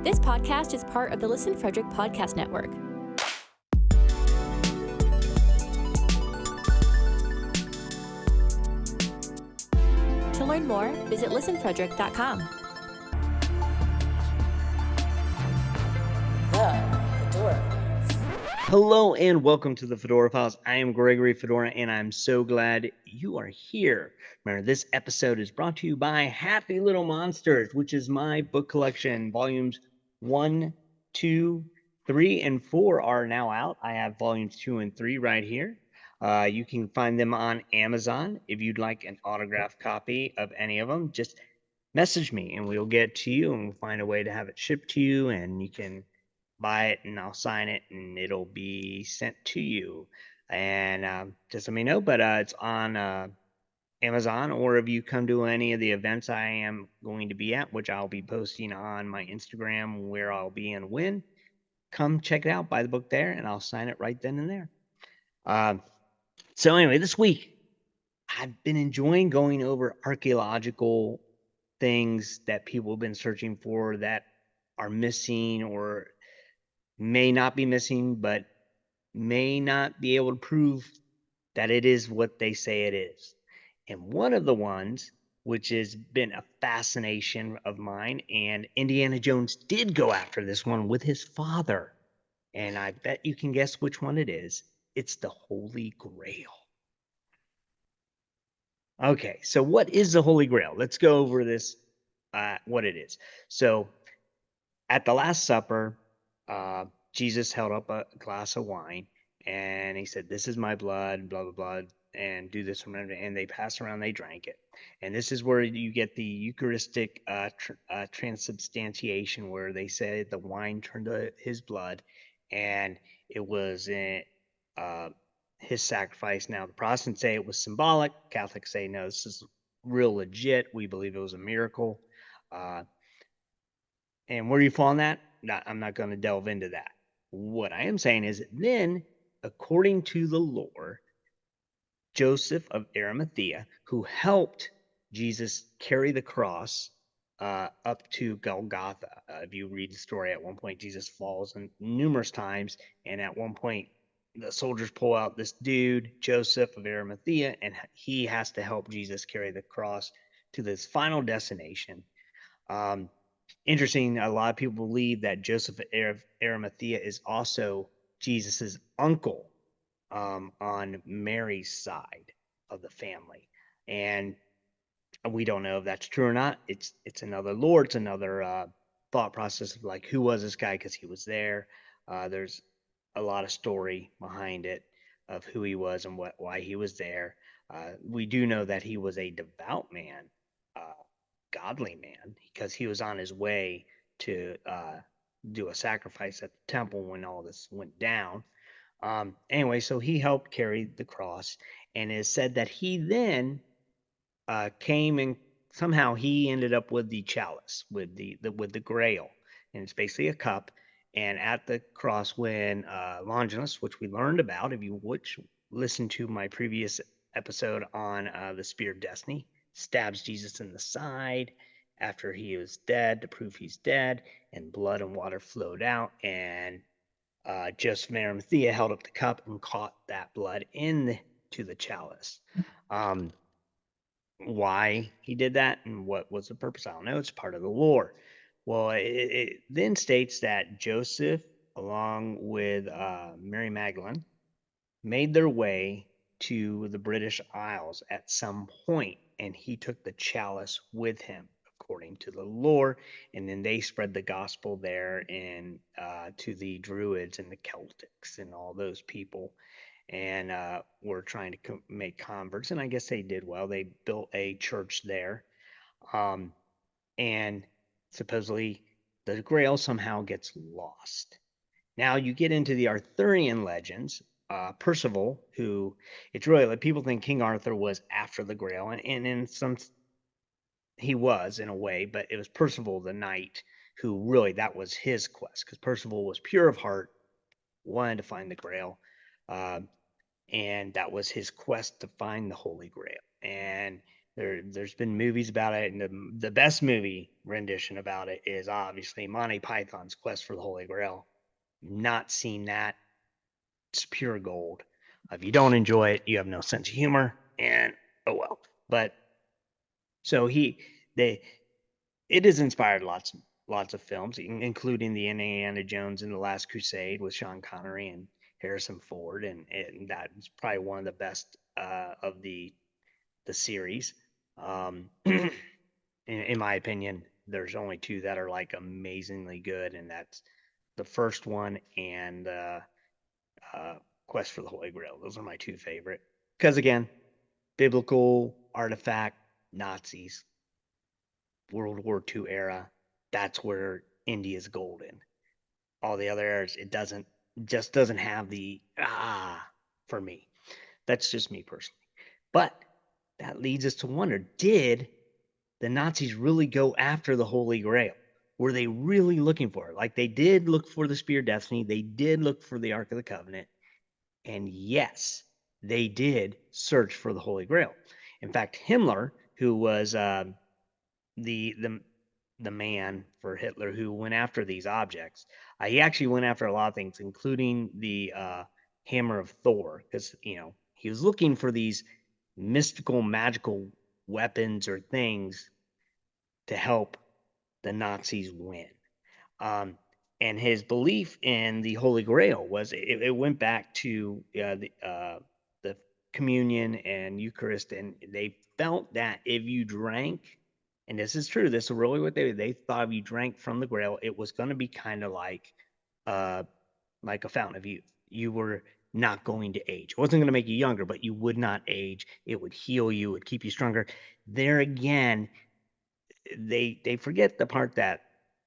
This podcast is part of the Listen Frederick Podcast Network. To learn more, visit listenfrederick.com. The Fedora Files. Hello and welcome to the Fedora Files. I am Gregory Fedora and I'm so glad you are here. Remember, this episode is brought to you by Happy Little Monsters, which is my book collection. Volumes 1, 2, 3, and 4 are now out. I have volumes 2 and 3 right here. You can find them on Amazon. If you'd like an autographed copy of any of them, just message me and we'll get to you and we'll find a way to have it shipped to you, and you can buy it and I'll sign it and it'll be sent to you. And just let me know, but it's on Amazon, or if you come to any of the events I am going to be at, which I'll be posting on my Instagram where I'll be and when, come check it out, buy the book there, and I'll sign it right then and there. So anyway, this week I've been enjoying going over archaeological things that people have been searching for that are missing or may not be missing, but may not be able to prove that it is what they say it is. And one of the ones, which has been a fascination of mine, and Indiana Jones did go after this one with his father, and I bet you can guess which one it is. It's the Holy Grail. Okay, so what is the Holy Grail? Let's go over this, what it is. So at the Last Supper, Jesus held up a glass of wine and he said, "This is my blood, blah, blah, blah, and do this." And they passed around, they drank it. And this is where you get the Eucharistic transubstantiation, where they say the wine turned to his blood and it was his sacrifice. Now, the Protestants say it was symbolic. Catholics say, no, this is real legit. We believe it was a miracle. And where do you fall on that? I'm not going to delve into that. What I am saying is then, according to the lore, Joseph of Arimathea, who helped Jesus carry the cross up to Golgotha. If you read the story, at one point Jesus falls numerous times, and at one point the soldiers pull out this dude, Joseph of Arimathea, and he has to help Jesus carry the cross to this final destination. Interesting, a lot of people believe that Joseph of Arimathea is also Jesus's uncle on Mary's side of the family. And we don't know if that's true or not. It's another lore. It's another thought process of like, who was this guy because he was there. There's a lot of story behind it of who he was and why he was there. We do know that he was a devout man, godly man, because he was on his way to do a sacrifice at the temple when all this went down. Anyway, so he helped carry the cross, and it is said that he then came and somehow he ended up with the chalice, with the grail, and it's basically a cup. And at the cross, when Longinus, which we learned about, if you listen to my previous episode on the Spear of Destiny, stabs Jesus in the side after he was dead to prove he's dead, and blood and water flowed out, and Joseph of Arimathea held up the cup and caught that blood into the chalice. Why he did that and what was the purpose, I don't know. It's part of the lore. Well, it then states that Joseph, along with Mary Magdalene, made their way to the British Isles at some point, and he took the chalice with him, according to the lore, and then they spread the gospel there and to the Druids and the Celtics and all those people, and were trying to make converts, and I guess they did well. They built a church there, and supposedly the Grail somehow gets lost. Now you get into the Arthurian legends. Percival, who it's really like people think King Arthur was after the Grail, and in some he was in a way, but it was Percival the knight who really, that was his quest, because Percival was pure of heart, wanted to find the Grail, and that was his quest to find the Holy Grail. And There's been movies about it, and the best movie rendition about it is obviously Monty Python's Quest for the Holy Grail. Not seen that. It's pure gold. If you don't enjoy it, you have no sense of humor, and oh well. But so they it has inspired lots of films, including the Indiana Jones and the Last Crusade with Sean Connery and Harrison Ford, and that's probably one of the best of the series. In my opinion, there's only two that are like amazingly good, and that's the first one and uh, Quest for the Holy Grail. Those are my two favorite. Because again, biblical artifact, Nazis, World War II era. That's where India's golden. All the other eras, it doesn't have the for me. That's just me personally. But that leads us to wonder: did the Nazis really go after the Holy Grail? Were they really looking for it? Like they did look for the Spear of Destiny, they did look for the Ark of the Covenant, and yes, they did search for the Holy Grail. In fact, Himmler, who was the the the man for Hitler who went after these objects, he actually went after a lot of things, including the Hammer of Thor, because he was looking for these mystical, magical weapons or things to help the Nazis win. Um, and his belief in the Holy Grail was it went back to the communion and Eucharist, and they felt that if you drank, and this is true, this is really what they thought if you drank from the Grail, it was going to be kind of uh, like a fountain of youth. You were not going to age. It wasn't going to make you younger, but you would not age. It would heal you. It would keep you stronger. There again, they forget the part that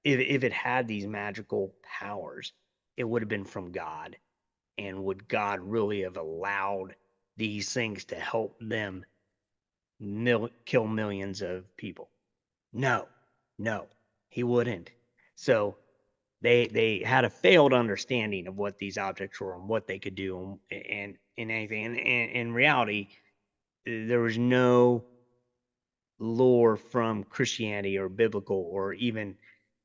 if it had these magical powers, it would have been from God. And would God really have allowed these things to help them kill millions of people? No, no, he wouldn't. So they had a failed understanding of what these objects were and what they could do and anything. And in reality, there was no lore from Christianity or biblical or even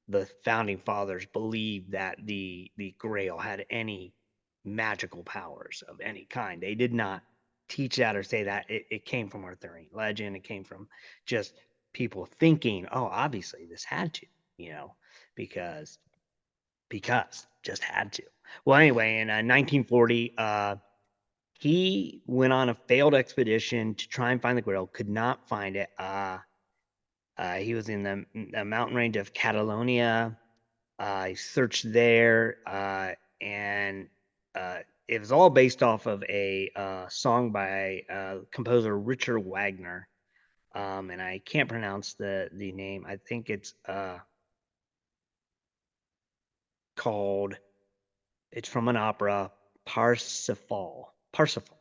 the founding fathers believed that the Grail had any magical powers of any kind. They did not teach that or say that. It came from Arthurian legend. It came from just people thinking, oh, obviously this had to, you know, because just had to. Well, anyway, in 1940, he went on a failed expedition to try and find the Grail. Could not find it. He was in the mountain range of Catalonia. I searched there, and it was all based off of a song by composer Richard Wagner, and I can't pronounce the name. I think it's called. It's from an opera, Parsifal. Parsifal,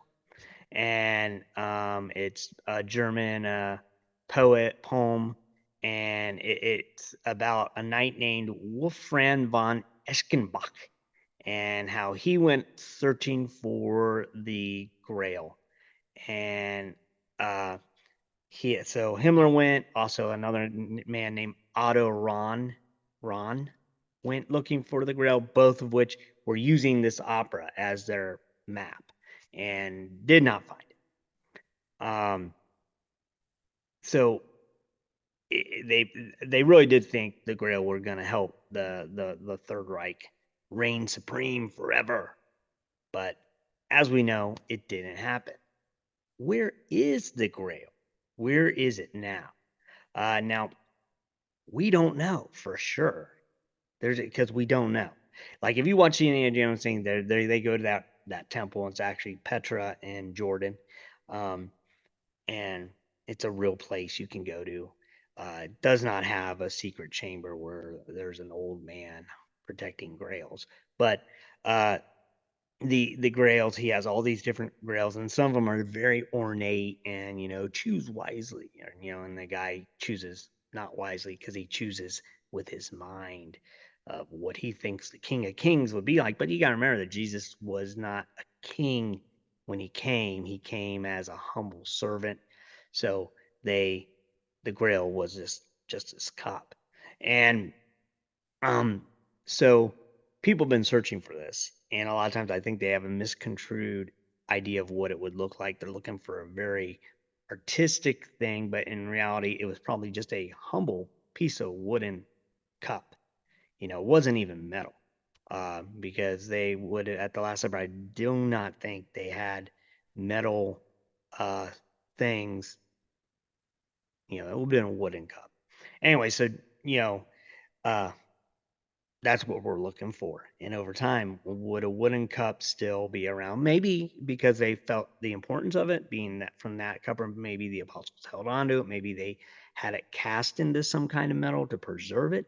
and it's a German poem, and it's about a knight named Wolfram von Eschenbach and how he went searching for the Grail. And so Himmler went, also another man named Otto Ron went looking for the Grail, both of which were using this opera as their map and did not find it. So they really did think the Grail were going to help the Third Reich reign supreme forever, but as we know, it didn't happen. Where is the Grail? Where is it now? Now we don't know for sure. There's because we don't know. Like if you watch the Indiana Jones thing, they go to that temple. And it's actually Petra in Jordan, and it's a real place you can go to. It does not have a secret chamber where there's an old man protecting grails, but the grails, he has all these different grails, and some of them are very ornate and choose wisely, and the guy chooses not wisely because he chooses with his mind of what he thinks the King of Kings would be like. But you got to remember that Jesus was not a king when he came as a humble servant. So the Grail was just this cup. And so people have been searching for this, and a lot of times I think they have a misconstrued idea of what it would look like. They're looking for a very artistic thing, but in reality, it was probably just a humble piece of wooden cup. It wasn't even metal, because they would, at the Last Supper, I do not think they had metal things. It would have been a wooden cup. Anyway, so uh, that's what we're looking for. And over time, would a wooden cup still be around? Maybe because they felt the importance of it, being that from that cup, or maybe the apostles held on to it. Maybe they had it cast into some kind of metal to preserve it.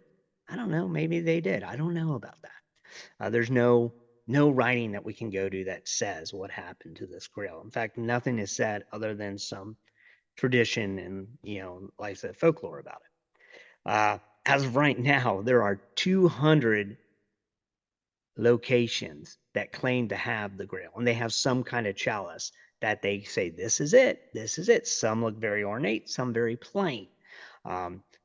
I don't know. Maybe they did. I don't know about that. There's no writing that we can go to that says what happened to this Grail. In fact, nothing is said other than some tradition and, like I said, folklore about it. As of right now, there are 200 locations that claim to have the Grail, and they have some kind of chalice that they say, this is it, this is it. Some look very ornate, some very plain.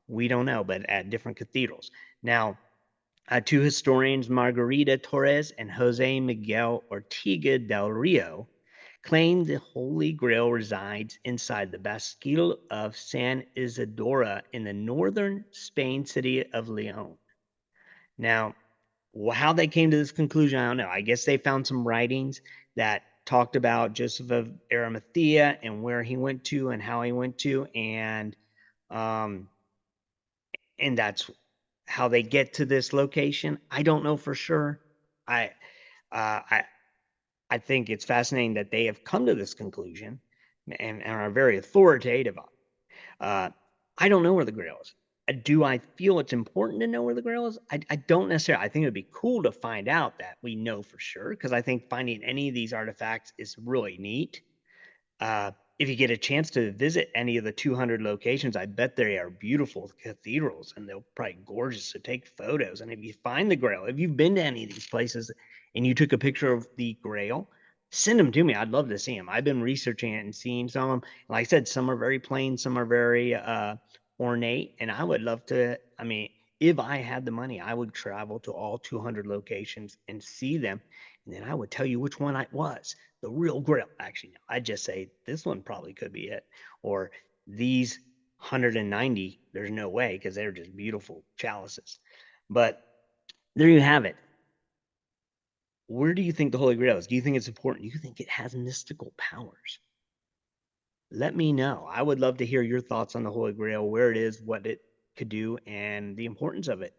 We don't know, but at different cathedrals. Now, two historians, Margarita Torres and Jose Miguel Ortega del Rio, claim the Holy Grail resides inside the Basilica of San Isidora in the northern Spain city of Leon. Now, how they came to this conclusion, I don't know. I guess they found some writings that talked about Joseph of Arimathea and where he went to and how he went to, and that's how they get to this location. I don't know for sure. I think it's fascinating that they have come to this conclusion and are very authoritative on it. I don't know where the Grail is. Do I feel it's important to know where the Grail is? I don't necessarily. I think it would be cool to find out that we know for sure, because I think finding any of these artifacts is really neat. If you get a chance to visit any of the 200 locations, I bet they are beautiful cathedrals, and they're probably gorgeous to take photos. And if you find the Grail, if you've been to any of these places and you took a picture of the Grail, send them to me. I'd love to see them. I've been researching it and seeing some of them. Like I said, some are very plain, some are very ornate, and I would love to. I mean, if I had the money, I would travel to all 200 locations and see them, and then I would tell you which one I was. The real Grail. Actually, no, I'd just say this one probably could be it, or these 190, there's no way, because they're just beautiful chalices. But there you have it. Where do you think the Holy Grail is? Do you think it's important? Do you think it has mystical powers? Let me know. I would love to hear your thoughts on the Holy Grail, where it is, what it could do, and the importance of it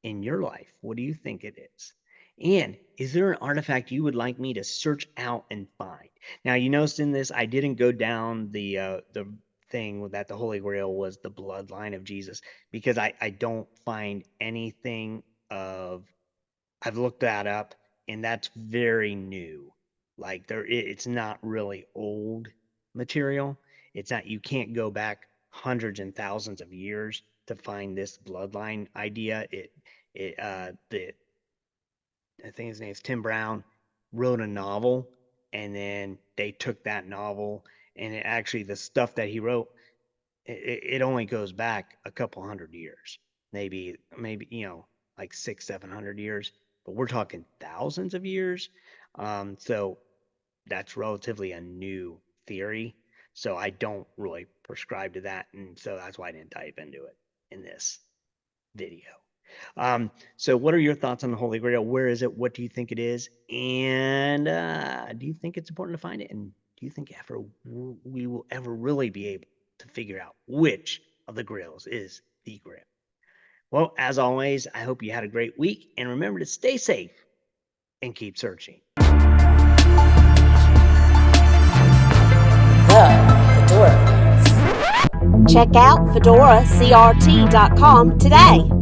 in your life. What do you think it is? And is there an artifact you would like me to search out and find? Now, you noticed in this, I didn't go down the thing that the Holy Grail was the bloodline of Jesus, because I don't find anything of. I've looked that up, and that's very new. Like it's not really old material. It's not. You can't go back hundreds and thousands of years to find this bloodline idea. I think his name's Tim Brown, wrote a novel, and then they took that novel, and the stuff that he wrote, it only goes back a couple hundred years, maybe like 600-700 years, but we're talking thousands of years. So that's relatively a new theory. So I don't really prescribe to that, and so that's why I didn't dive into it in this video. So what are your thoughts on the Holy Grail? Where is it? What do you think it is? And do you think it's important to find it? And do you think we will ever really be able to figure out which of the Grails is the Grail? Well, as always, I hope you had a great week, and remember to stay safe and keep searching. Fedora Files. Check out FedoraCRT.com today.